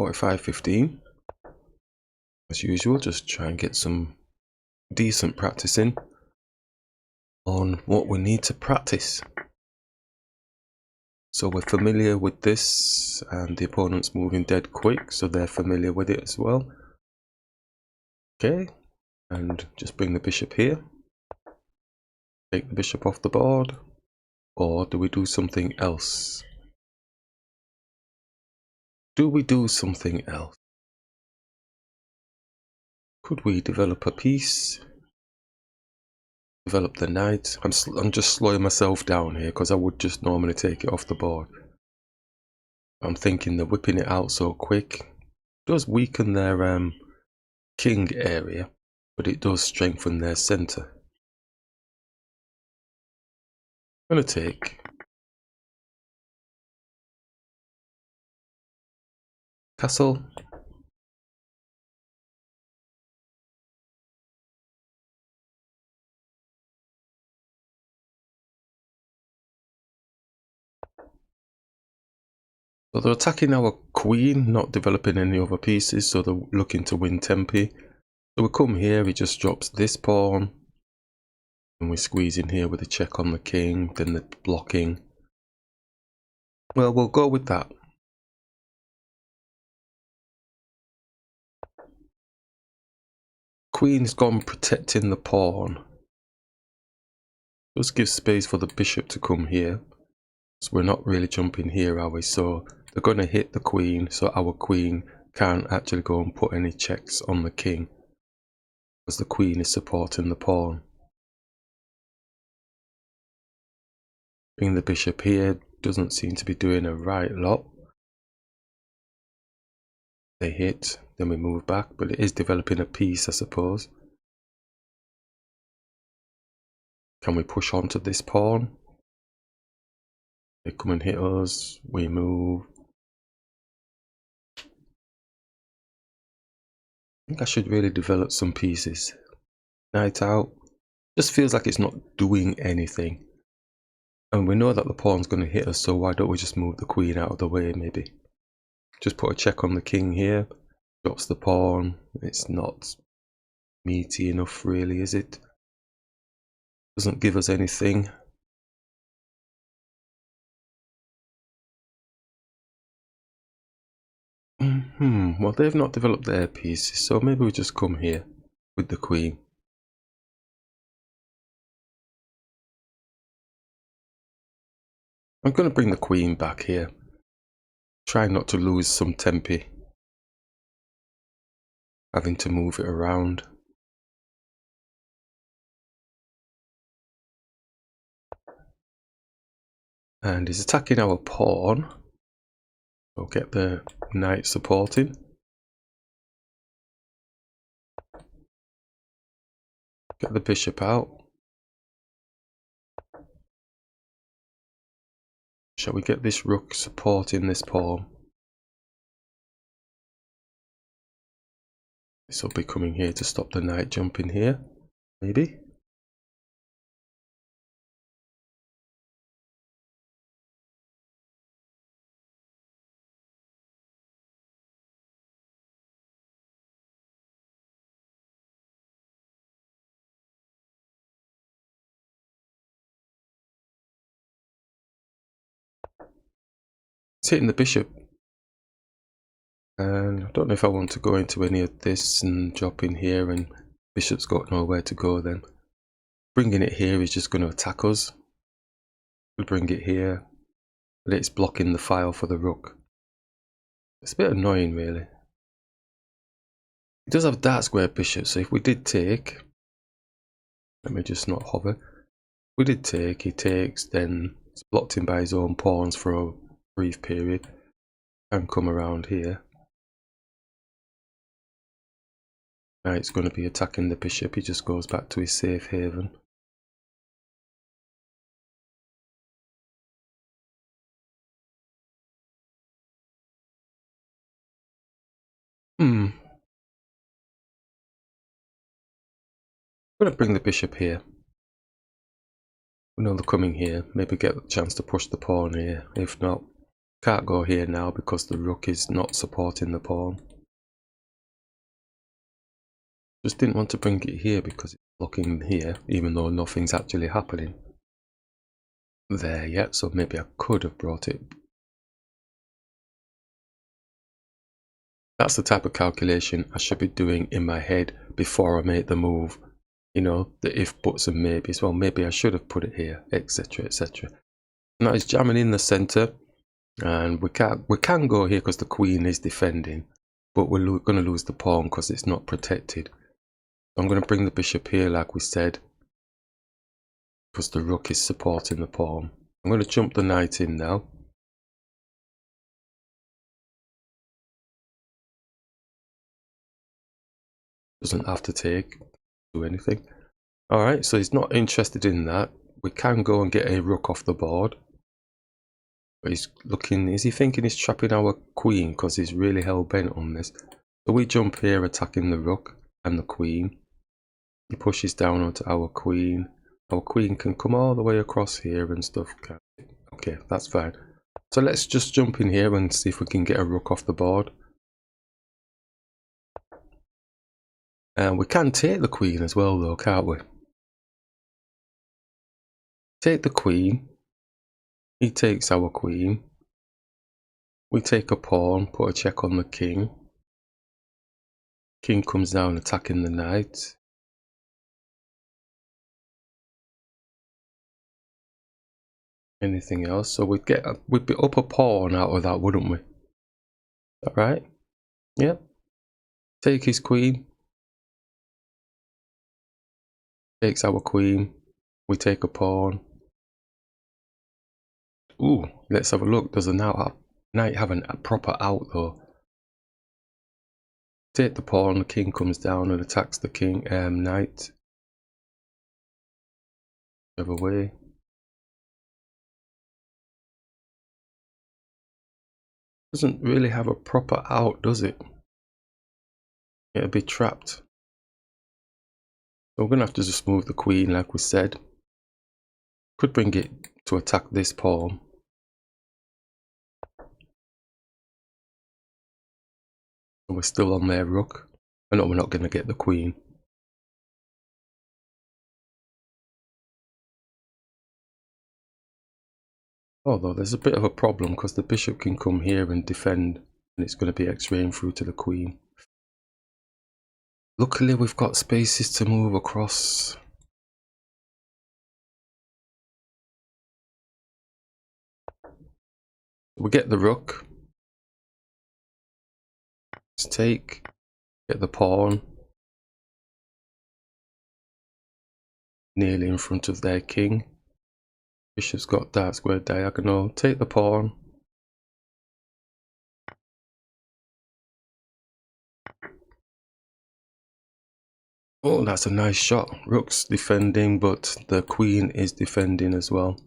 45-15. As usual, just try and get some decent practice in on what we need to practice. So we're familiar with this, and the opponent's moving dead quick, so they're familiar with it as well. Okay, and just bring the bishop here. Take the bishop off the board, or do we do something else? Do we do something else? Could we develop a piece? Develop the knight? I'm just slowing myself down here because I would just normally take it off the board. I'm thinking they're whipping it out so quick. It does weaken their king area, but it does strengthen their center. I'm going to take castle. So they're attacking our queen, not developing any other pieces, so they're looking to win tempi. So we come here, he just drops this pawn, and we squeeze in here with a check on the king, then the blocking. Well, we'll go with that. Queen's gone protecting the pawn. Just give space for the bishop to come here. So we're not really jumping here, are we? So they're going to hit the queen, so our queen can't actually go and put any checks on the king, because the queen is supporting the pawn. Bring the bishop here, doesn't seem to be doing a right lot. They hit, then we move back, but it is developing a piece, I suppose. Can we push on to this pawn? They come and hit us, we move. I think I should really develop some pieces. Knight out. Just feels like it's not doing anything. And we know that the pawn's going to hit us, so why don't we just move the queen out of the way, maybe? Just put a check on the king here. Drops the pawn. It's not meaty enough, really, is it? Doesn't give us anything. Well, they've not developed their pieces, so maybe we just come here with the queen. I'm going to bring the queen back here. Try not to lose some tempi. Having to move it around. And he's attacking our pawn. So get the knight supporting. Get the bishop out. Shall we get this rook supporting this pawn? This will be coming here to stop the knight jumping here, maybe. It's hitting the bishop. And I don't know if I want to go into any of this and drop in here and bishop's got nowhere to go then. Bringing it here is just going to attack us. We'll bring it here, but it's blocking the file for the rook. It's a bit annoying, really. It does have dark square bishop, so if we did take, let me just not hover. If we did take, he takes, then it's blocked in by his own pawns for a brief period. Can come around here. Now it's going to be attacking the bishop, he just goes back to his safe haven. I'm going to bring the bishop here. We know they're coming here, maybe get a chance to push the pawn here, if not. Can't go here now because the rook is not supporting the pawn. Just didn't want to bring it here because it's blocking here, even though nothing's actually happening there yet. So maybe I could have brought it. That's the type of calculation I should be doing in my head before I make the move. You know, the if, buts and maybes. Well, maybe I should have put it here, etc, etc. Now it's jamming in the center, and we can go here because the queen is defending, but we're going to lose the pawn because it's not protected. I'm going to bring the bishop here like we said, because the rook is supporting the pawn. I'm going to jump the knight in now. Doesn't have to do anything. Alright, so he's not interested in that. We can go and get a rook off the board. But he's looking, is he thinking he's trapping our queen? Because he's really hell-bent on this. So we jump here attacking the rook and the queen. He pushes down onto our queen. Our queen can come all the way across here and stuff. Okay, that's fine. So let's just jump in here and see if we can get a rook off the board. And we can take the queen as well though, can't we? Take the queen. He takes our queen. We take a pawn, put a check on the king. King comes down attacking the knight. Anything else? So we'd be up a pawn out of that, wouldn't we? Is that right? Yep. Take his queen. Takes our queen. We take a pawn. Ooh, let's have a look. Does the knight have a proper out though? Take the pawn, the king comes down and attacks the knight. Other way. Doesn't really have a proper out, does it? It'll be trapped. So we're gonna have to just move the queen like we said. Could bring it to attack this pawn. We're still on their rook. I know we're not going to get the queen. Although there's a bit of a problem because the bishop can come here and defend, and it's going to be x-raying through to the queen. Luckily we've got spaces to move across. We get the rook. Let's take, get the pawn. Nearly in front of their king. Bishop's got dark square diagonal. Take the pawn. Oh, that's a nice shot. Rook's defending, but the queen is defending as well.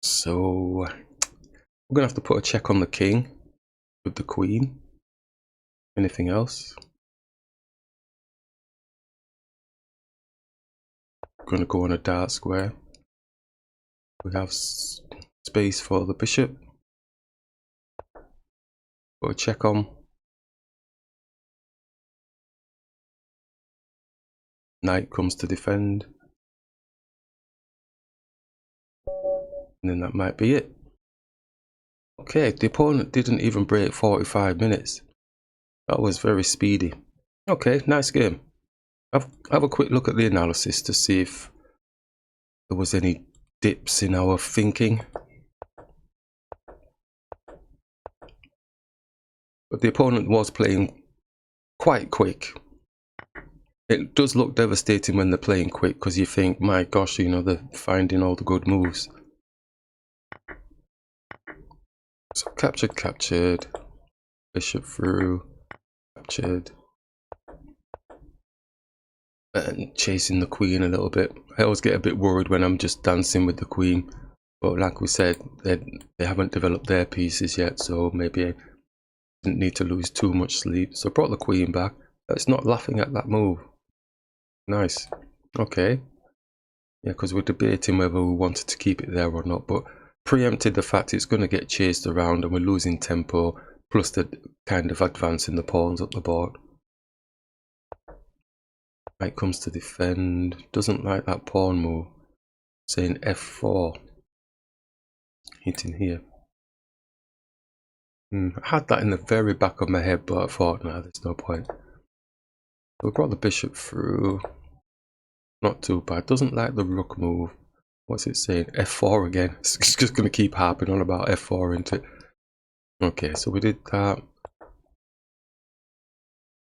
So we're going to have to put a check on the king with the queen. Anything else? We're going to go on a dark square. We have space for the bishop. Put a check on. Knight comes to defend. And then that might be it. Okay, the opponent didn't even break 45 minutes. That was very speedy. Okay, nice game. Have a quick look at the analysis to see if there was any dips in our thinking. But the opponent was playing quite quick. It does look devastating when they're playing quick because you think, my gosh, you know, they're finding all the good moves. So captured, bishop through, captured, and chasing the queen a little bit. I always get a bit worried when I'm just dancing with the queen, but like we said, they haven't developed their pieces yet, so maybe I didn't need to lose too much sleep. So I brought the queen back. It's not laughing at that move. Nice. Okay. Yeah, because we're debating whether we wanted to keep it there or not, but preempted the fact it's going to get chased around and we're losing tempo, plus the kind of advancing the pawns up the board. Knight comes to defend, doesn't like that pawn move, saying f4, hitting here. I had that in the very back of my head, but I thought, no, there's no point. So we brought the bishop through, not too bad, doesn't like the rook move. What's it saying? f4 again. It's just going to keep harping on about f4, isn't it? Okay, so we did that.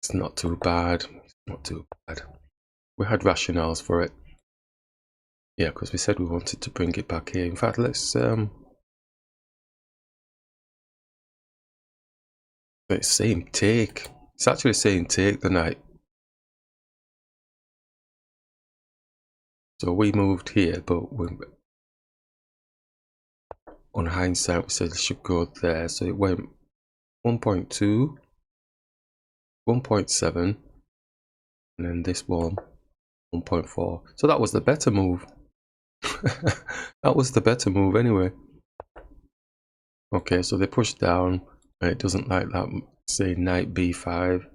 It's not too bad. It's not too bad. We had rationales for it. Yeah, because we said we wanted to bring it back here. In fact, let's it's saying take. It's actually saying take the knight. So we moved here, but on hindsight we said it should go there. So it went 1.2, 1.7, and then this one 1.4. So that was the better move. That was the better move anyway. Okay, so they pushed down, and it doesn't like that. Say knight b5,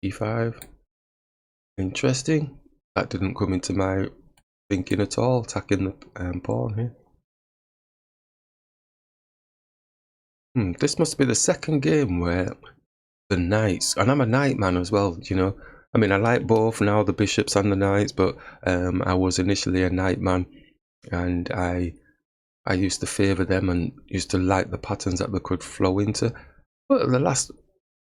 e5. Interesting. That didn't come into my thinking at all. Attacking the pawn here. This must be the second game where the knights, and I'm a knight man as well, you know. I mean, I like both now, the bishops and the knights, but I was initially a knight man, and I used to favour them and used to like the patterns that they could flow into. But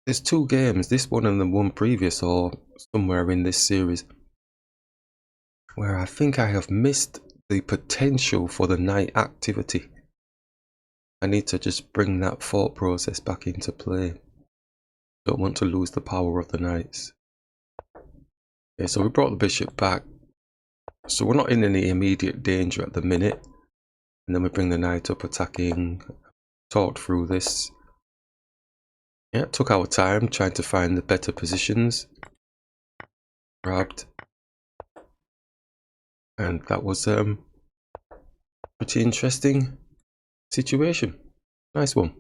there's two games, this one and the one previous, or somewhere in this series, where I think I have missed the potential for the knight activity. I need to just bring that thought process back into play. Don't want to lose the power of the knights. Okay, so we brought the bishop back. So we're not in any immediate danger at the minute. And then we bring the knight up attacking, talked through this. Yeah, took our time trying to find the better positions. Grabbed. And that was pretty interesting situation. Nice one.